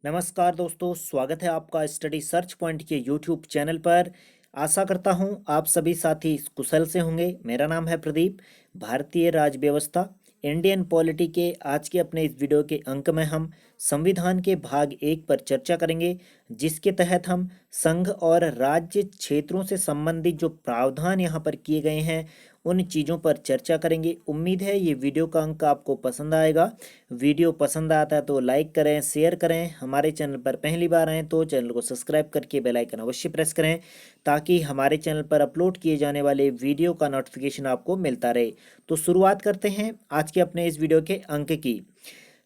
नमस्कार दोस्तों, स्वागत है आपका स्टडी सर्च पॉइंट के यूट्यूब चैनल पर। आशा करता हूं आप सभी साथी कुशल से होंगे। मेरा नाम है प्रदीप। भारतीय राज्य व्यवस्था इंडियन पॉलिटी के आज के अपने इस वीडियो के अंक में हम संविधान के भाग 1 पर चर्चा करेंगे, जिसके तहत हम संघ और राज्य क्षेत्रों से संबंधित जो प्रावधान यहाँ पर किए गए हैं उन चीज़ों पर चर्चा करेंगे। उम्मीद है ये वीडियो का अंक आपको पसंद आएगा। वीडियो पसंद आता है तो लाइक करें, शेयर करें। हमारे चैनल पर पहली बार आएँ तो चैनल को सब्सक्राइब करके बेल आइकन अवश्य प्रेस करें, ताकि हमारे चैनल पर अपलोड किए जाने वाले वीडियो का नोटिफिकेशन आपको मिलता रहे। तो शुरुआत करते हैं आज के अपने इस वीडियो के अंक की।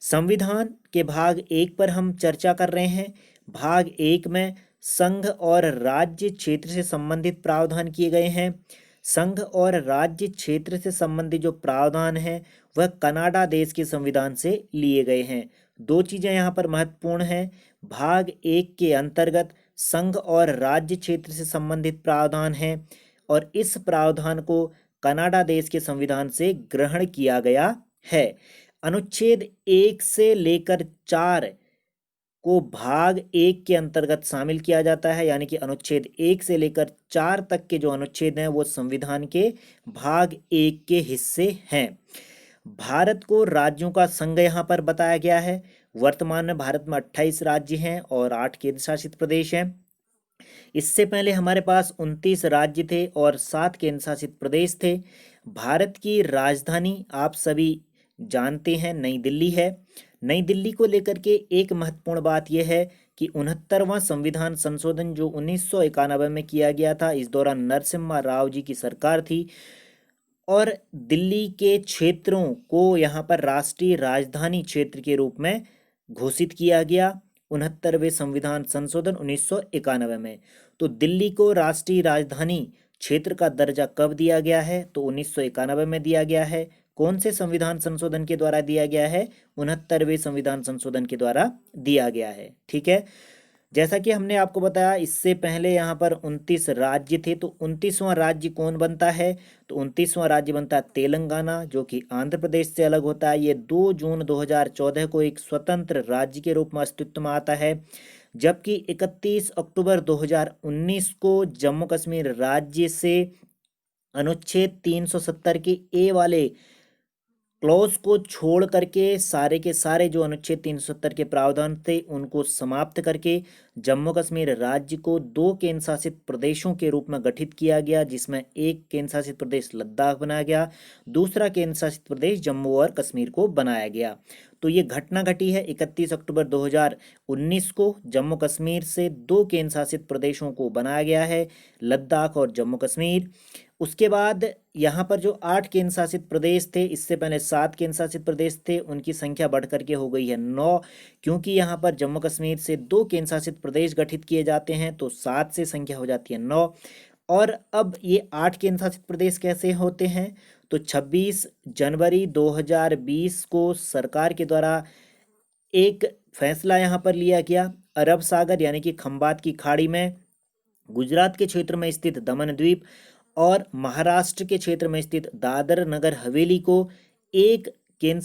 संविधान के भाग 1 पर हम चर्चा कर रहे हैं। भाग 1 में संघ और राज्य क्षेत्र से संबंधित प्रावधान किए गए हैं। संघ और राज्य क्षेत्र से संबंधित जो प्रावधान है वह कनाडा देश के संविधान से लिए गए हैं। दो चीज़ें यहाँ पर महत्वपूर्ण हैं। भाग 1 के अंतर्गत संघ और राज्य क्षेत्र से संबंधित प्रावधान है और इस प्रावधान को कनाडा देश के संविधान से ग्रहण किया गया है। अनुच्छेद 1 से लेकर 4 को भाग 1 के अंतर्गत शामिल किया जाता है, यानी कि अनुच्छेद 1 से लेकर 4 तक के जो अनुच्छेद हैं वो संविधान के भाग 1 के हिस्से हैं। भारत को राज्यों का संघ यहाँ पर बताया गया है। वर्तमान में भारत में 28 राज्य हैं और 8 केंद्र शासित प्रदेश हैं। इससे पहले हमारे पास 29 राज्य थे और 7 केंद्र शासित प्रदेश थे। भारत की राजधानी आप सभी जानते हैं नई दिल्ली है। नई दिल्ली को लेकर के एक महत्वपूर्ण बात यह है कि 69वां संविधान संशोधन जो 1991 में किया गया था, इस दौरान नरसिम्हा राव जी की सरकार थी और दिल्ली के क्षेत्रों को यहाँ पर राष्ट्रीय राजधानी क्षेत्र के रूप में घोषित किया गया 69वें संविधान संशोधन 1991 में। तो दिल्ली को राष्ट्रीय राजधानी क्षेत्र का दर्जा कब दिया गया है? तो 1991 में दिया गया है। कौन से संविधान संशोधन के द्वारा दिया गया है? 69वें संविधान संशोधन के द्वारा दिया गया है। ठीक है, जैसा कि हमने आपको बताया इससे पहले यहाँ पर 29 राज्य थे, तो 29वां राज्य कौन बनता है? तो 29वां राज्य बनता है तेलंगाना, जो कि आंध्र प्रदेश से अलग होता है। ये 2 जून 2014 को एक स्वतंत्र राज्य के रूप में अस्तित्व में आता है, जबकि 31 अक्टूबर 2019 को जम्मू कश्मीर राज्य से अनुच्छेद 370 के ए वाले क्लॉज को छोड़ करके सारे के सारे जो अनुच्छेद 370 के प्रावधान थे उनको समाप्त करके जम्मू कश्मीर राज्य को 2 केंद्र शासित प्रदेशों के रूप में गठित किया गया, जिसमें एक केंद्र शासित प्रदेश लद्दाख बनाया गया, दूसरा केंद्र शासित प्रदेश जम्मू और कश्मीर को बनाया गया। तो ये घटना घटी है 31 अक्टूबर 2019 को। जम्मू कश्मीर से 2 केंद्र शासित प्रदेशों को बनाया गया है, लद्दाख और जम्मू कश्मीर। उसके बाद यहाँ पर जो 8 केंद्र शासित प्रदेश थे, इससे पहले 7 केंद्र शासित प्रदेश थे, उनकी संख्या बढ़ करके हो गई है 9, क्योंकि यहाँ पर जम्मू कश्मीर से 2 केंद्र शासित प्रदेश गठित किए जाते हैं, तो 7 से संख्या हो जाती है 9। और अब ये 8 केंद्र शासित प्रदेश कैसे होते हैं? तो 26 जनवरी 2020 को सरकार के द्वारा एक फैसला यहाँ पर लिया गया। अरब सागर यानी कि खंबात की खाड़ी में गुजरात के क्षेत्र में स्थित दमन द्वीप और महाराष्ट्र के क्षेत्र में स्थित दादर नगर हवेली को एक केंद्र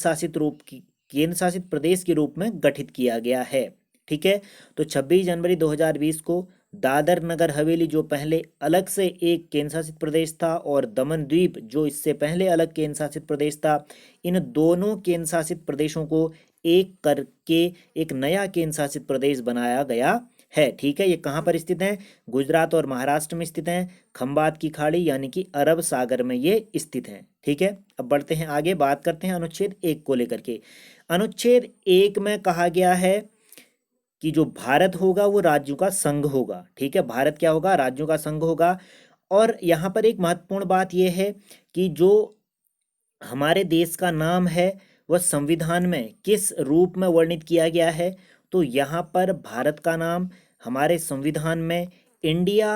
शासित प्रदेश के रूप में गठित किया गया है। ठीक है, तो 26 जनवरी 2020 को दादर नगर हवेली जो पहले अलग से एक केंद्र शासित प्रदेश था और दमन द्वीप जो इससे पहले अलग केंद्र शासित प्रदेश था, इन दोनों केंद्र शासित प्रदेशों को एक करके एक नया केंद्र शासित प्रदेश बनाया गया है। ठीक है, ये कहाँ पर स्थित है? गुजरात और महाराष्ट्र में स्थित है, खंबात की खाड़ी यानी कि अरब सागर में ये स्थित है। ठीक है, अब बढ़ते हैं आगे, बात करते हैं अनुच्छेद 1 को लेकर के। अनुच्छेद 1 में कहा गया है कि जो भारत होगा वो राज्यों का संघ होगा। ठीक है, भारत क्या होगा? राज्यों का संघ होगा। और यहाँ पर एक महत्वपूर्ण बात यह है कि जो हमारे देश का नाम है वह संविधान में किस रूप में वर्णित किया गया है? तो यहाँ पर भारत का नाम हमारे संविधान में इंडिया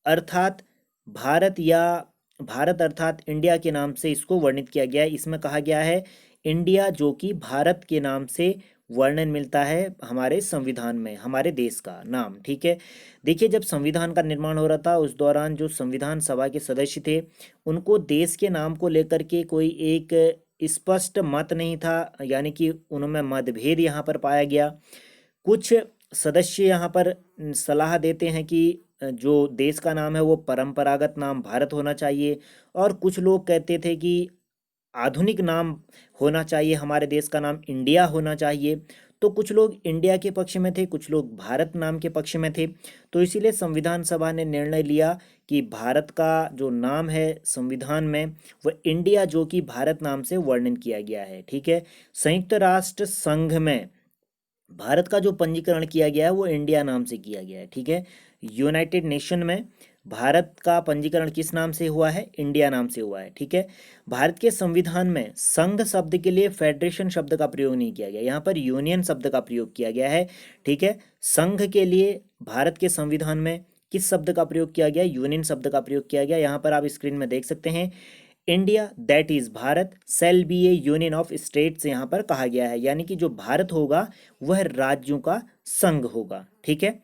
अर्थात भारत अर्थात इंडिया के नाम से इसको वर्णित किया गया है। इसमें कहा गया है इंडिया, जो कि भारत के नाम से वर्णन मिलता है हमारे संविधान में, हमारे देश का नाम। ठीक है, देखिए जब संविधान का निर्माण हो रहा था उस दौरान जो संविधान सभा के सदस्य थे उनको देश के नाम को लेकर के कोई एक स्पष्ट मत नहीं था, यानी कि उनमें मतभेद यहाँ पर पाया गया। कुछ सदस्य यहाँ पर सलाह देते हैं कि जो देश का नाम है वो परंपरागत नाम भारत होना चाहिए, और कुछ लोग कहते थे कि आधुनिक नाम होना चाहिए, हमारे देश का नाम इंडिया होना चाहिए। तो कुछ लोग इंडिया के पक्ष में थे, कुछ लोग भारत नाम के पक्ष में थे। तो इसीलिए संविधान सभा ने निर्णय लिया कि भारत का जो नाम है संविधान में वह इंडिया, जो कि भारत नाम से वर्णन किया गया है। ठीक है। संयुक्त राष्ट्र संघ में भारत का जो पंजीकरण किया गया है वो इंडिया नाम से किया गया है। ठीक है। यूनाइटेड नेशन में भारत का पंजीकरण किस नाम से हुआ है? इंडिया नाम से हुआ है। ठीक है। भारत के संविधान में संघ शब्द के लिए फेडरेशन शब्द का प्रयोग नहीं किया गया, यहाँ पर यूनियन शब्द का प्रयोग किया गया है। ठीक है। संघ के लिए भारत के संविधान में किस शब्द का प्रयोग किया गया? यूनियन शब्द का प्रयोग किया गया। यहाँ पर आप स्क्रीन में देख सकते हैं, India that is Bharat shall be a union of states यहाँ पर कहा गया है, यानी कि जो भारत होगा वह राज्यों का संघ होगा। ठीक है।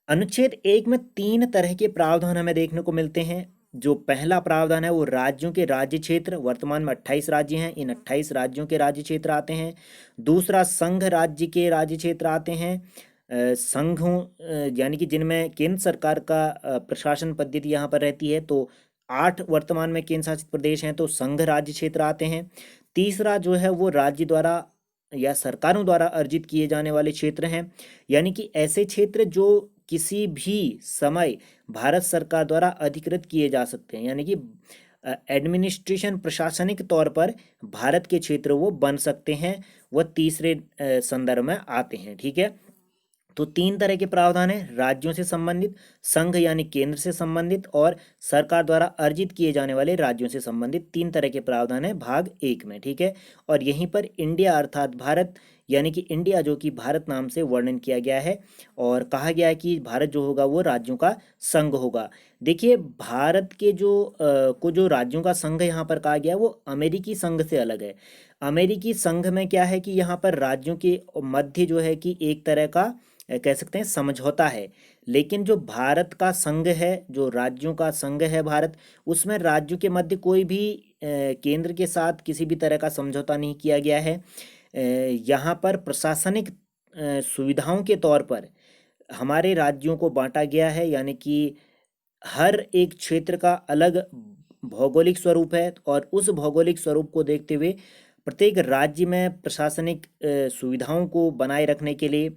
अनुच्छेद 1 में 3 तरह के प्रावधान हमें देखने को मिलते हैं। जो पहला प्रावधान है वो राज्यों के राज्य क्षेत्र, वर्तमान में 28 राज्य हैं, इन 28 राज्यों के राज्य क्षेत्र आते हैं। दूसरा, संघ राज्य के राज्य क्षेत्र आते हैं। संघों यानी कि जिनमें केंद्र सरकार का प्रशासन पद्धति यहाँ पर रहती है, तो 8 वर्तमान में केंद्र शासित प्रदेश हैं, तो संघ राज्य क्षेत्र आते हैं। तीसरा जो है वो राज्य द्वारा या सरकारों द्वारा अर्जित किए जाने वाले क्षेत्र हैं, यानी कि ऐसे क्षेत्र जो किसी भी समय भारत सरकार द्वारा अधिकृत किए जा सकते हैं, यानी कि एडमिनिस्ट्रेशन प्रशासनिक तौर पर भारत के क्षेत्र वो बन सकते हैं, वह तीसरे संदर्भ में आते हैं। ठीक है। तो 3 तरह के प्रावधान हैं, राज्यों से संबंधित, संघ यानी केंद्र से संबंधित, और सरकार द्वारा अर्जित किए जाने वाले राज्यों से संबंधित 3 तरह के प्रावधान हैं भाग 1 में। ठीक है। और यहीं पर इंडिया अर्थात भारत यानी कि इंडिया जो कि भारत नाम से वर्णन किया गया है, और कहा गया है कि भारत जो होगा वो राज्यों का संघ होगा। देखिए, भारत के जो राज्यों का संघ यहाँ पर कहा गया है वो अमेरिकी संघ से अलग है। अमेरिकी संघ में क्या है कि यहाँ पर राज्यों के मध्य जो है कि एक तरह का कह सकते हैं समझौता है, लेकिन जो भारत का संघ है, जो राज्यों का संघ है भारत, उसमें राज्यों के मध्य कोई भी केंद्र के साथ किसी भी तरह का समझौता नहीं किया गया है। यहाँ पर प्रशासनिक सुविधाओं के तौर पर हमारे राज्यों को बांटा गया है, यानी कि हर एक क्षेत्र का अलग भौगोलिक स्वरूप है, और उस भौगोलिक स्वरूप को देखते हुए प्रत्येक राज्य में प्रशासनिक सुविधाओं को बनाए रखने के लिए,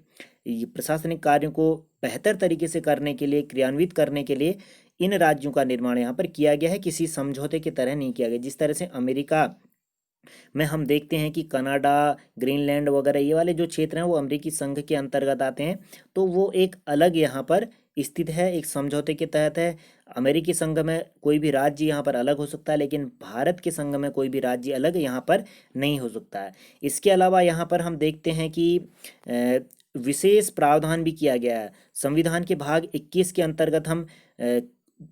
प्रशासनिक कार्यों को बेहतर तरीके से करने के लिए, क्रियान्वित करने के लिए इन राज्यों का निर्माण यहाँ पर किया गया है, किसी समझौते की तरह नहीं किया गया। जिस तरह से अमेरिका में हम देखते हैं कि कनाडा, ग्रीनलैंड वगैरह ये वाले जो क्षेत्र हैं वो अमेरिकी संघ के अंतर्गत आते हैं, तो वो एक अलग यहाँ पर स्थित है, एक समझौते के तहत है। अमेरिकी संघ में कोई भी राज्य यहाँ पर अलग हो सकता है, लेकिन भारत के संघ में कोई भी राज्य अलग यहाँ पर नहीं हो सकता है। इसके अलावा यहाँ पर हम देखते हैं कि विशेष प्रावधान भी किया गया है। संविधान के भाग 21 के अंतर्गत हम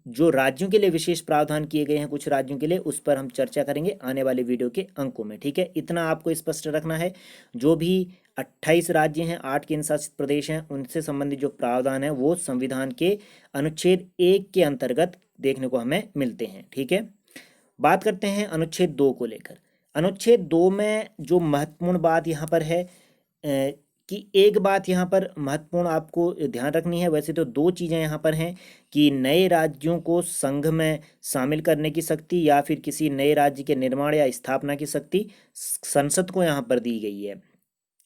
जो राज्यों के लिए विशेष प्रावधान किए गए हैं कुछ राज्यों के लिए, उस पर हम चर्चा करेंगे आने वाले वीडियो के अंकों में। ठीक है। इतना आपको स्पष्ट रखना है। जो भी 28 राज्य हैं, 8 केंद्र शासित प्रदेश हैं, उनसे संबंधित जो प्रावधान है वो संविधान के अनुच्छेद 1 के अंतर्गत देखने को हमें मिलते हैं। ठीक है। बात करते हैं अनुच्छेद 2 को लेकर। अनुच्छेद 2 में जो महत्वपूर्ण बात यहाँ पर है कि एक बात यहाँ पर महत्वपूर्ण आपको ध्यान रखनी है। वैसे तो 2 चीज़ें यहाँ पर हैं कि नए राज्यों को संघ में शामिल करने की शक्ति या फिर किसी नए राज्य के निर्माण या स्थापना की शक्ति संसद को यहाँ पर दी गई है।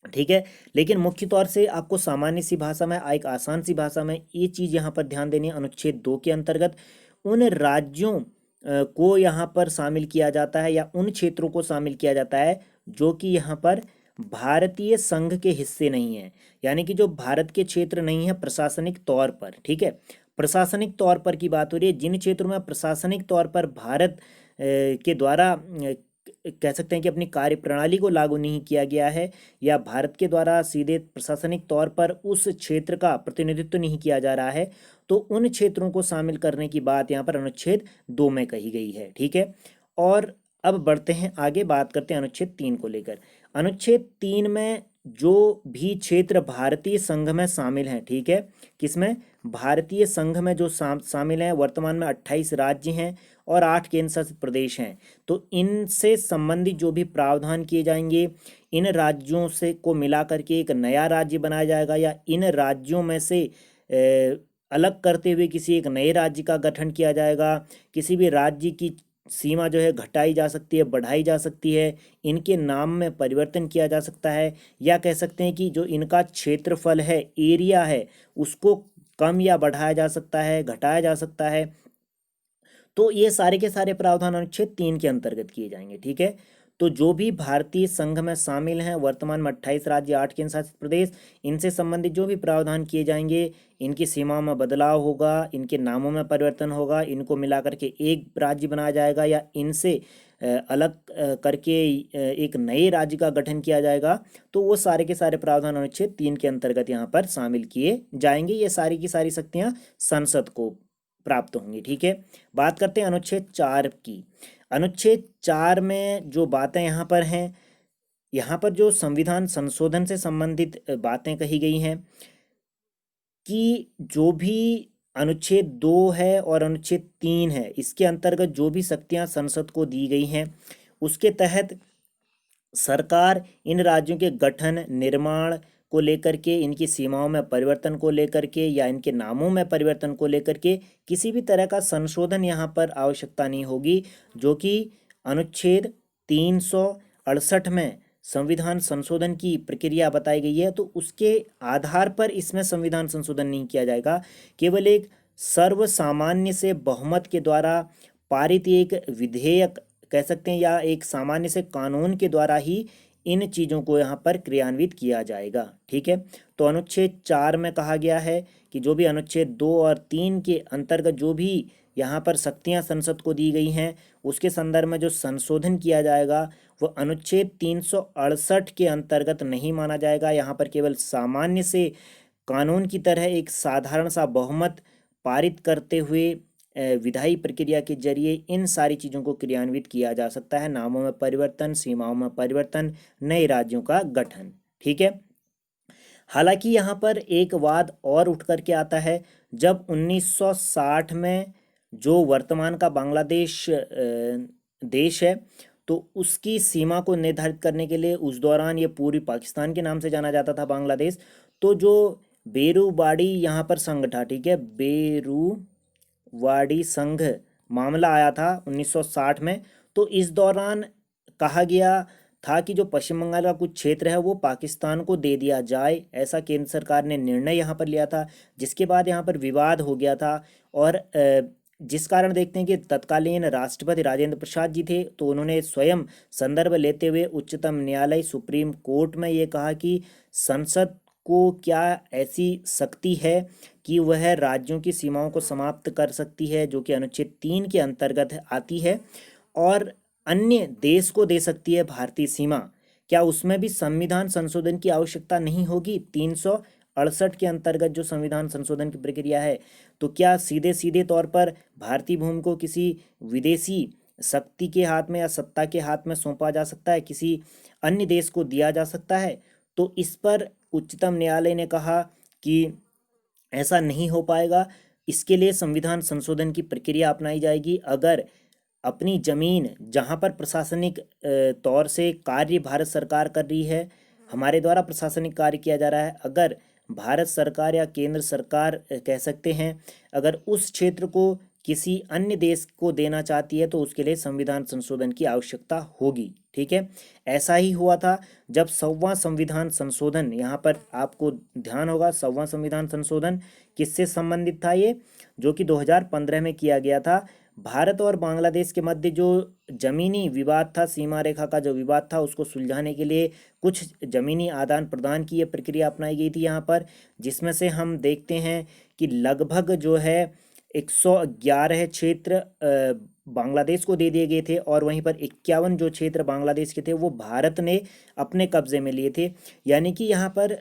ठीक है। लेकिन मुख्य तौर से आपको सामान्य सी भाषा में, एक आसान सी भाषा में ये चीज़ यहाँ पर ध्यान देनी है। अनुच्छेद 2 के अंतर्गत उन राज्यों को यहाँ पर शामिल किया जाता है या उन क्षेत्रों को शामिल किया जाता है जो कि यहाँ पर भारतीय संघ के हिस्से नहीं है, यानी कि जो भारत के क्षेत्र नहीं है प्रशासनिक तौर पर। ठीक है। प्रशासनिक तौर पर की बात हो रही है, जिन क्षेत्रों में प्रशासनिक तौर पर भारत के द्वारा कह सकते हैं कि अपनी कार्य प्रणाली को लागू नहीं किया गया है, या भारत के द्वारा सीधे प्रशासनिक तौर पर उस क्षेत्र का प्रतिनिधित्व नहीं किया जा रहा है, तो उन क्षेत्रों को शामिल करने की बात यहाँ पर अनुच्छेद 2 में कही गई है। ठीक है। और अब बढ़ते हैं आगे, बात करते हैं अनुच्छेद 3 को लेकर। अनुच्छेद 3 में जो भी क्षेत्र भारतीय संघ में शामिल हैं, ठीक है, किसमें? भारतीय संघ में जो शामिल हैं, वर्तमान में 28 राज्य हैं और 8 केंद्र शासित प्रदेश हैं, तो इनसे संबंधित जो भी प्रावधान किए जाएंगे, इन राज्यों से को मिला करके एक नया राज्य बनाया जाएगा, या इन राज्यों में से अलग करते हुए किसी एक नए राज्य का गठन किया जाएगा। किसी भी राज्य की सीमा जो है घटाई जा सकती है, बढ़ाई जा सकती है, इनके नाम में परिवर्तन किया जा सकता है, या कह सकते हैं कि जो इनका क्षेत्रफल है, एरिया है, उसको कम या बढ़ाया जा सकता है, घटाया जा सकता है। तो ये सारे के सारे प्रावधान अनुच्छेद 3 के अंतर्गत किए जाएंगे। ठीक है, तो जो भी भारतीय संघ में शामिल हैं, वर्तमान में 28 राज्य, 8 केंद्र शासित प्रदेश, इनसे संबंधित जो भी प्रावधान किए जाएंगे, इनकी सीमाओं में बदलाव होगा, इनके नामों में परिवर्तन होगा, इनको मिलाकर के एक राज्य बनाया जाएगा, या इनसे अलग करके एक नए राज्य का गठन किया जाएगा, तो वो सारे के सारे प्रावधान अनुच्छेद 3 के अंतर्गत यहाँ पर शामिल किए जाएंगे। ये सारी की सारी शक्तियाँ संसद को प्राप्त होंगी। ठीक है, बात करते हैं अनुच्छेद 4 की। अनुच्छेद 4 में जो बातें यहाँ पर हैं, यहाँ पर जो संविधान संशोधन से संबंधित बातें कही गई हैं कि जो भी अनुच्छेद 2 है और अनुच्छेद 3 है, इसके अंतर्गत जो भी शक्तियाँ संसद को दी गई हैं, उसके तहत सरकार इन राज्यों के गठन, निर्माण को लेकर के, इनकी सीमाओं में परिवर्तन को लेकर के, या इनके नामों में परिवर्तन को लेकर के किसी भी तरह का संशोधन यहाँ पर आवश्यकता नहीं होगी, जो कि अनुच्छेद 368 में संविधान संशोधन की प्रक्रिया बताई गई है। तो उसके आधार पर इसमें संविधान संशोधन नहीं किया जाएगा, केवल एक सर्वसामान्य से बहुमत के द्वारा पारित एक विधेयक कह सकते हैं, या एक सामान्य से कानून के द्वारा ही इन चीज़ों को यहाँ पर क्रियान्वित किया जाएगा। ठीक है, तो अनुच्छेद 4 में कहा गया है कि जो भी अनुच्छेद 2 और 3 के अंतर्गत जो भी यहाँ पर शक्तियाँ संसद को दी गई हैं, उसके संदर्भ में जो संशोधन किया जाएगा वो अनुच्छेद 368 के अंतर्गत नहीं माना जाएगा। यहाँ पर केवल सामान्य से कानून की तरह एक साधारण सा बहुमत पारित करते हुए विधायी प्रक्रिया के जरिए इन सारी चीज़ों को क्रियान्वित किया जा सकता है। नामों में परिवर्तन, सीमाओं में परिवर्तन, नए राज्यों का गठन। ठीक है, हालांकि यहाँ पर एक वाद और उठ करके आता है, जब 1960 में जो वर्तमान का बांग्लादेश देश है, तो उसकी सीमा को निर्धारित करने के लिए उस दौरान ये पूर्वी पाकिस्तान के नाम से जाना जाता था बांग्लादेश। तो जो बेरूवाड़ी यहाँ पर संघ था, ठीक है, बेरूवाड़ी संघ मामला आया था 1960 में। तो इस दौरान कहा गया था कि जो पश्चिम बंगाल का कुछ क्षेत्र है वो पाकिस्तान को दे दिया जाए, ऐसा केंद्र सरकार ने निर्णय यहाँ पर लिया था, जिसके बाद यहाँ पर विवाद हो गया था। और जिस कारण देखते हैं कि तत्कालीन राष्ट्रपति राजेंद्र प्रसाद जी थे, तो उन्होंने स्वयं संदर्भ लेते हुए उच्चतम न्यायालय सुप्रीम कोर्ट में ये कहा कि संसद को क्या ऐसी शक्ति है कि वह राज्यों की सीमाओं को समाप्त कर सकती है, जो कि अनुच्छेद 3 के अंतर्गत आती है, और अन्य देश को दे सकती है भारतीय सीमा। क्या उसमें भी संविधान संशोधन की आवश्यकता नहीं होगी? 368 के अंतर्गत जो संविधान संशोधन की प्रक्रिया है, तो क्या सीधे सीधे तौर पर भारतीय भूमि को किसी विदेशी शक्ति के हाथ में या सत्ता के हाथ में सौंपा जा सकता है, किसी अन्य देश को दिया जा सकता है? तो इस पर उच्चतम न्यायालय ने कहा कि ऐसा नहीं हो पाएगा। इसके लिए संविधान संशोधन की प्रक्रिया अपनाई जाएगी। अगर अपनी ज़मीन जहाँ पर प्रशासनिक तौर से कार्य भारत सरकार कर रही है, हमारे द्वारा प्रशासनिक कार्य किया जा रहा है, अगर भारत सरकार या केंद्र सरकार कह सकते हैं, अगर उस क्षेत्र को किसी अन्य देश को देना चाहती है, तो उसके लिए संविधान संशोधन की आवश्यकता होगी। ठीक है, ऐसा ही हुआ था जब 100वां संविधान संशोधन, यहाँ पर आपको ध्यान होगा 100वां संविधान संशोधन किससे संबंधित था, ये जो कि 2015 में किया गया था। भारत और बांग्लादेश के मध्य जो जमीनी विवाद था, सीमा रेखा का जो विवाद था, उसको सुलझाने के लिए कुछ जमीनी आदान प्रदान की ये प्रक्रिया अपनाई गई थी यहाँ पर, जिसमें से हम देखते हैं कि लगभग जो है 111 क्षेत्र बांग्लादेश को दे दिए गए थे, और वहीं पर 51 जो क्षेत्र बांग्लादेश के थे वो भारत ने अपने कब्जे में लिए थे। यानी कि यहाँ पर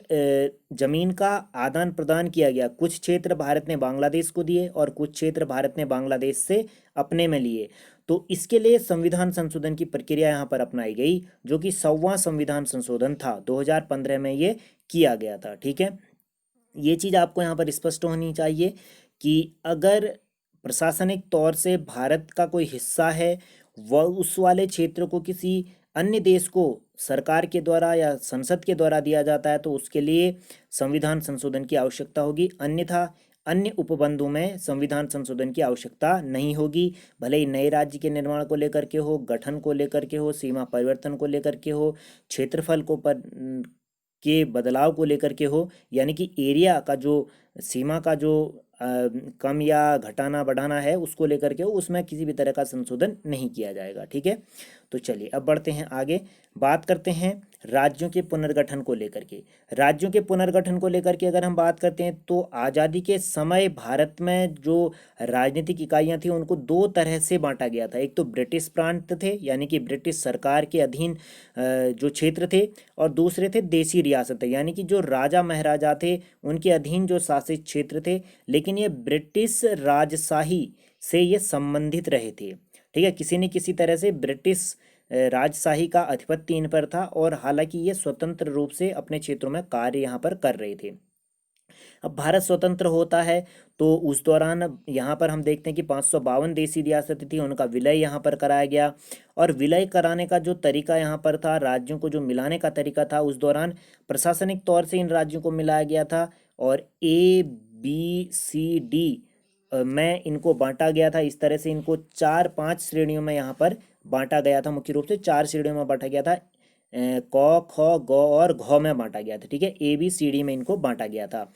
ज़मीन का आदान प्रदान किया गया, कुछ क्षेत्र भारत ने बांग्लादेश को दिए और कुछ क्षेत्र भारत ने बांग्लादेश से अपने में लिए। तो इसके लिए संविधान संशोधन की प्रक्रिया यहाँ पर अपनाई गई, जो कि 100वां संविधान संशोधन था, 2015 में ये किया गया था। ठीक है, ये चीज़ आपको यहाँ पर स्पष्ट होनी चाहिए कि अगर प्रशासनिक तौर से भारत का कोई हिस्सा है, वह उस वाले क्षेत्र को किसी अन्य देश को सरकार के द्वारा या संसद के द्वारा दिया जाता है तो उसके लिए संविधान संशोधन की आवश्यकता होगी, अन्यथा अन्य उपबंधों में संविधान संशोधन की आवश्यकता नहीं होगी। भले ही नए राज्य के निर्माण को लेकर के हो, गठन को लेकर के हो, सीमा परिवर्तन को लेकर के हो, क्षेत्रफल के बदलाव को लेकर के हो, यानी कि एरिया का जो सीमा का जो कम या घटाना बढ़ाना है उसको लेकर के हो, उसमें किसी भी तरह का संशोधन नहीं किया जाएगा। ठीक है, तो चलिए अब बढ़ते हैं आगे, बात करते हैं राज्यों के पुनर्गठन को लेकर के। राज्यों के पुनर्गठन को लेकर के अगर हम बात करते हैं तो आज़ादी के समय भारत में जो राजनीतिक इकाइयां थी उनको दो तरह से बांटा गया था। एक तो ब्रिटिश प्रांत थे, यानी कि ब्रिटिश सरकार के अधीन जो क्षेत्र थे, और दूसरे थे देसी रियासतें, यानी कि जो राजा महाराजा थे उनके अधीन जो शासित क्षेत्र थे, लेकिन ये ब्रिटिश राजशाही से ये संबंधित रहे थे। ठीक है, किसी न किसी तरह से ब्रिटिश राजशाही का आधिपत्य इन पर था, और हालांकि ये स्वतंत्र रूप से अपने क्षेत्रों में कार्य यहाँ पर कर रहे थे। अब भारत स्वतंत्र होता है तो उस दौरान यहाँ पर हम देखते हैं कि 552 देसी रियासतें थी, उनका विलय यहाँ पर कराया गया। और विलय कराने का जो तरीका यहाँ पर था, राज्यों को जो मिलाने का तरीका था, उस दौरान प्रशासनिक तौर से इन राज्यों को मिलाया गया था और ABCD में इनको बांटा गया था। इस तरह से इनको 4-5 श्रेणियों में यहाँ पर बांटा गया था। मुख्य रूप से 4 श्रेणियों में बांटा गया था, क, ख, ग और घ में बांटा गया था। ठीक है, ABCD में इनको बांटा गया था।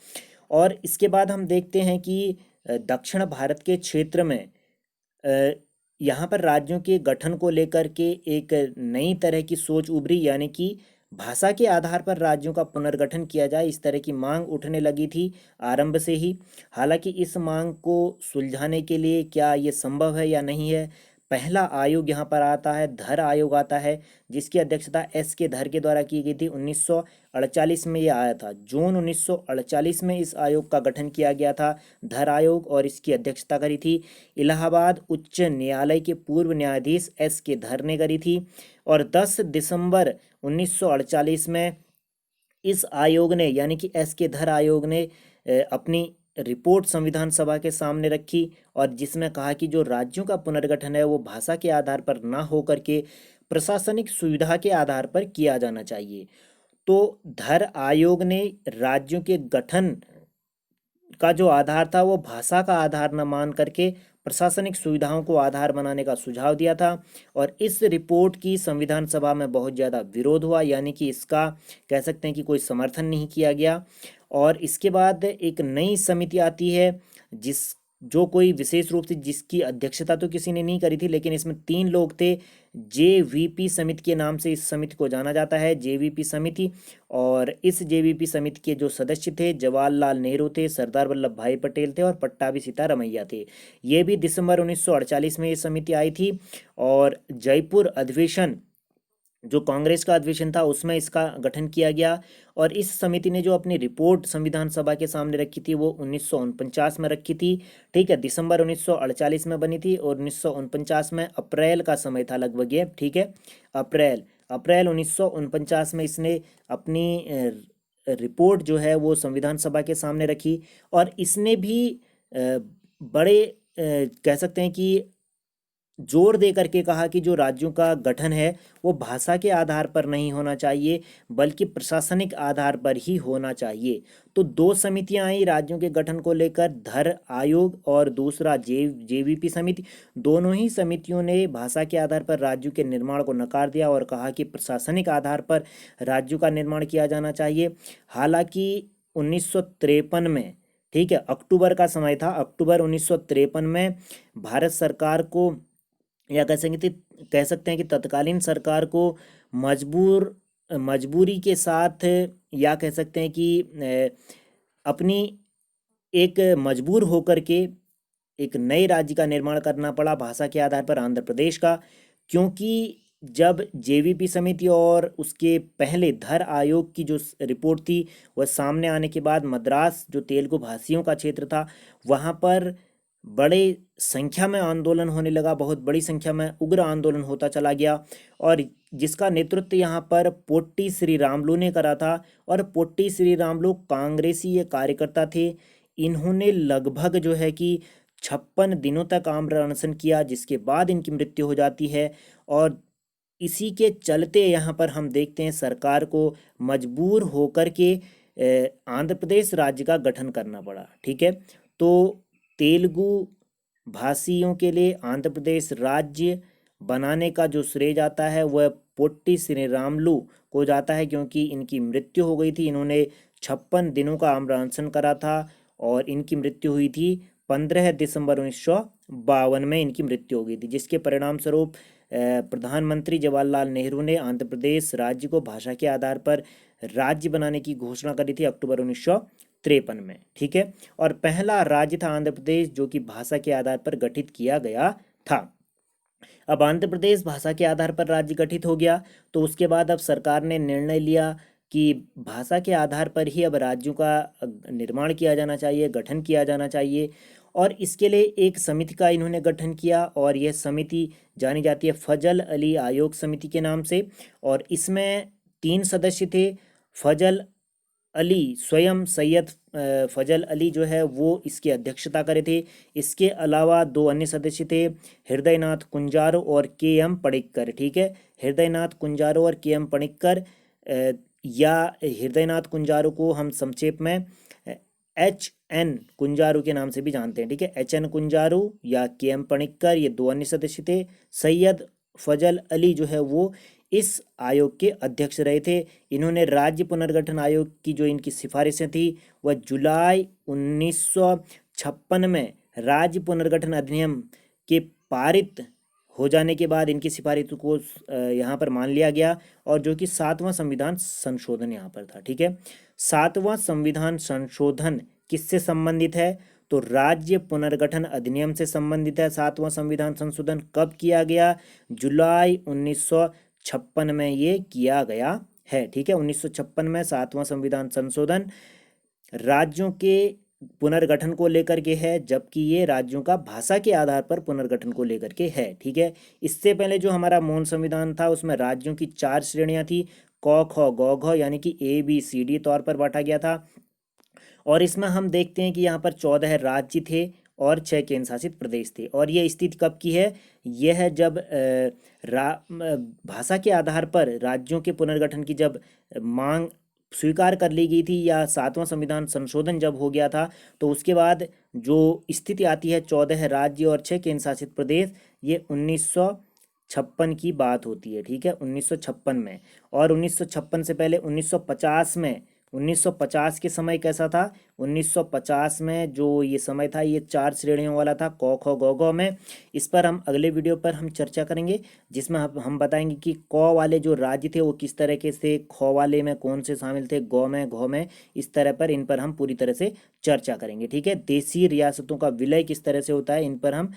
और इसके बाद हम देखते हैं कि दक्षिण भारत के क्षेत्र में यहाँ पर राज्यों के गठन को लेकर के एक नई तरह की सोच उभरी, यानी कि भाषा के आधार पर राज्यों का पुनर्गठन किया जाए, इस तरह की मांग उठने लगी थी आरंभ से ही। हालांकि इस मांग को सुलझाने के लिए क्या ये संभव है या नहीं है, पहला आयोग यहाँ पर आता है, धर आयोग आता है, जिसकी अध्यक्षता S के धर के द्वारा की गई थी। 1948 में ये आया था, जून 1948 में इस आयोग का गठन किया गया था, धर आयोग, और इसकी अध्यक्षता करी थी इलाहाबाद उच्च न्यायालय के पूर्व न्यायाधीश S के धर ने करी थी। और 10 दिसंबर 1948 में इस आयोग ने, यानी कि S के धर आयोग ने अपनी रिपोर्ट संविधान सभा के सामने रखी, और जिसमें कहा कि जो राज्यों का पुनर्गठन है वो भाषा के आधार पर ना होकर के प्रशासनिक सुविधा के आधार पर किया जाना चाहिए। तो धर आयोग ने राज्यों के गठन का जो आधार था वो भाषा का आधार न मान करके प्रशासनिक सुविधाओं को आधार बनाने का सुझाव दिया था। और इस रिपोर्ट की संविधान सभा में बहुत ज़्यादा विरोध हुआ, यानी कि इसका कह सकते हैं कि कोई समर्थन नहीं किया गया। और इसके बाद एक नई समिति आती है जो कोई विशेष रूप से, जिसकी अध्यक्षता तो किसी ने नहीं करी थी, लेकिन इसमें 3 लोग थे। JVP समिति के नाम से इस समिति को जाना जाता है, JVP समिति। और इस JVP समिति के जो सदस्य थे, जवाहरलाल नेहरू थे, सरदार वल्लभ भाई पटेल थे और पट्टाभी सीतारमैया थे। ये भी दिसंबर 1948 में ये समिति आई थी। और जयपुर अधिवेशन, जो कांग्रेस का अधिवेशन था, उसमें इसका गठन किया गया। और इस समिति ने जो अपनी रिपोर्ट संविधान सभा के सामने रखी थी वो 1949 में रखी थी। ठीक है, दिसंबर 1948 में बनी थी और 1949 में अप्रैल का समय था लगभग ये। ठीक है, अप्रैल 1949 में इसने अपनी रिपोर्ट जो है वो संविधान सभा के सामने रखी। और इसने भी बड़े कह सकते हैं कि जोर दे करके कहा कि जो राज्यों का गठन है वो भाषा के आधार पर नहीं होना चाहिए, बल्कि प्रशासनिक आधार पर ही होना चाहिए। तो 2 समितियां आई राज्यों के गठन को लेकर, धर आयोग और दूसरा JVP समिति। दोनों ही समितियों ने भाषा के आधार पर राज्यों के निर्माण को नकार दिया और कहा कि प्रशासनिक आधार पर राज्यों का निर्माण किया जाना चाहिए। हालांकि 1953 में, ठीक है, अक्टूबर का समय था, अक्टूबर 1953 में भारत सरकार को, या कह सकते हैं कि तत्कालीन सरकार को मजबूरी के साथ, या कह सकते हैं कि अपनी एक मजबूर होकर के एक नए राज्य का निर्माण करना पड़ा भाषा के आधार पर, आंध्र प्रदेश का। क्योंकि जब JVP समिति और उसके पहले धर आयोग की जो रिपोर्ट थी वह सामने आने के बाद मद्रास, जो तेलुगु भाषियों का क्षेत्र था, वहाँ पर बड़े संख्या में आंदोलन होने लगा, बहुत बड़ी संख्या में उग्र आंदोलन होता चला गया। और जिसका नेतृत्व यहाँ पर पोट्टी श्री रामलू ने करा था। और पोट्टी श्री रामलू कांग्रेसी ये कार्यकर्ता थे। इन्होंने लगभग जो है कि 56 दिनों तक आमरण अनशन किया, जिसके बाद इनकी मृत्यु हो जाती है। और इसी के चलते यहाँ पर हम देखते हैं सरकार को मजबूर होकर के आंध्र प्रदेश राज्य का गठन करना पड़ा। ठीक है, तो तेलुगु भाषियों के लिए आंध्र प्रदेश राज्य बनाने का जो श्रेय जाता है वह पोट्टी श्रीरामुलु को जाता है, क्योंकि इनकी मृत्यु हो गई थी। इन्होंने 56 दिनों का आमरण अनशन करा था और इनकी मृत्यु हुई थी 15 दिसंबर 1952 में इनकी मृत्यु हो गई थी, जिसके परिणाम स्वरूप प्रधानमंत्री जवाहरलाल नेहरू ने आंध्र प्रदेश राज्य को भाषा के आधार पर राज्य बनाने की घोषणा करी थी अक्टूबर 1953 में। ठीक है, और पहला राज्य था आंध्र प्रदेश जो कि भाषा के आधार पर गठित किया गया था। अब आंध्र प्रदेश भाषा के आधार पर राज्य गठित हो गया, तो उसके बाद अब सरकार ने निर्णय लिया कि भाषा के आधार पर ही अब राज्यों का निर्माण किया जाना चाहिए, गठन किया जाना चाहिए। और इसके लिए एक समिति का इन्होंने गठन किया और यह समिति जानी जाती है फजल अली आयोग समिति के नाम से। और इसमें 3 सदस्य थे। फजल अली स्वयं, सैयद फजल अली जो है वो इसकी अध्यक्षता करे थे। इसके अलावा 2 अन्य सदस्य थे, हृदयनाथ कुंजारो और के एम पणिक्कर। ठीक है, हृदयनाथ कुंजारो और के एम पणिक्कर, या हृदयनाथ कुंजारो को हम संक्षेप में HN कुंजारू के नाम से भी जानते हैं। ठीक है, HN कुंजारू या KM पणिक्कर, ये 2 अन्य सदस्य थे। सैयद फजल अली जो है वो इस आयोग के अध्यक्ष रहे थे। इन्होंने राज्य पुनर्गठन आयोग की जो इनकी सिफारिशें थी वह जुलाई 1956 में राज्य पुनर्गठन अधिनियम के पारित हो जाने के बाद इनकी सिफारिश को यहाँ पर मान लिया गया, और जो कि 7वां संविधान संशोधन यहाँ पर था। ठीक है, 7वां संविधान संशोधन किससे संबंधित है? तो राज्य पुनर्गठन अधिनियम से संबंधित है। 7वां संविधान संशोधन कब किया गया? जुलाई 1956 में ये किया गया है। ठीक है, 1956 में 7वां संविधान संशोधन राज्यों के पुनर्गठन को लेकर के है, जबकि ये राज्यों का भाषा के आधार पर पुनर्गठन को लेकर के है। ठीक है, इससे पहले जो हमारा मौन संविधान था उसमें राज्यों की 4 श्रेणियां थी, क ख ग घ, यानी कि ABCD तौर पर बांटा गया था। और इसमें हम देखते हैं कि यहाँ पर 14 राज्य थे और 6 केंद्र शासित प्रदेश थे। और ये स्थिति कब की है? यह है जब भाषा के आधार पर राज्यों के पुनर्गठन की जब मांग स्वीकार कर ली गई थी, या 7वां संविधान संशोधन जब हो गया था, तो उसके बाद जो स्थिति आती है 14 राज्य और 6 केंद्र शासित प्रदेश, ये 1956 की बात होती है। ठीक है, 1956 में। और 1956 से पहले 1950 में, 1950 के समय कैसा था? 1950 में जो ये समय था ये 4 श्रेणियों वाला था, क ख ग घ में। इस पर हम अगले वीडियो पर हम चर्चा करेंगे, जिसमें हम बताएंगे कि क वाले जो राज्य थे वो किस तरीके से, ख वाले में कौन से शामिल थे, ग में, घ में, इस तरह पर इन पर हम पूरी तरह से चर्चा करेंगे। ठीक है, देशी रियासतों का विलय किस तरह से होता है, इन पर हम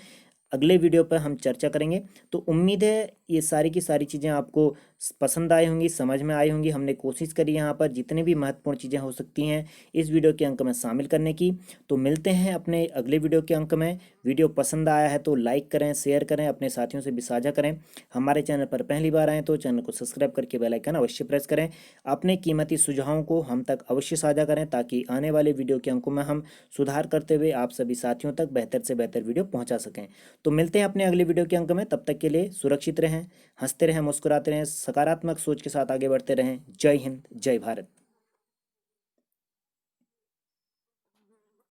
अगले वीडियो पर हम चर्चा करेंगे। तो उम्मीद है ये सारी की सारी चीज़ें आपको पसंद आई होंगी, समझ में आई होंगी। हमने कोशिश करी यहाँ पर जितनी भी महत्वपूर्ण चीज़ें हो सकती हैं इस वीडियो के अंक में शामिल करने की। तो मिलते हैं अपने अगले वीडियो के अंक में। वीडियो पसंद आया है तो लाइक करें, शेयर करें, अपने साथियों से भी साझा करें। हमारे चैनल पर पहली बार आएँ तो चैनल को सब्सक्राइब करके बेल आइकन अवश्य प्रेस करें। अपने कीमती सुझावों को हम तक अवश्य साझा करें, ताकि आने वाले वीडियो के अंकों में हम सुधार करते हुए आप सभी साथियों तक बेहतर से बेहतर वीडियो पहुँचा सकें। तो मिलते हैं अपने अगले वीडियो के अंक में। तब तक के लिए सुरक्षित रहें, हंसते रहें, मुस्कुराते रहें, सकारात्मक सोच के साथ आगे बढ़ते रहें। जय हिंद, जय भारत।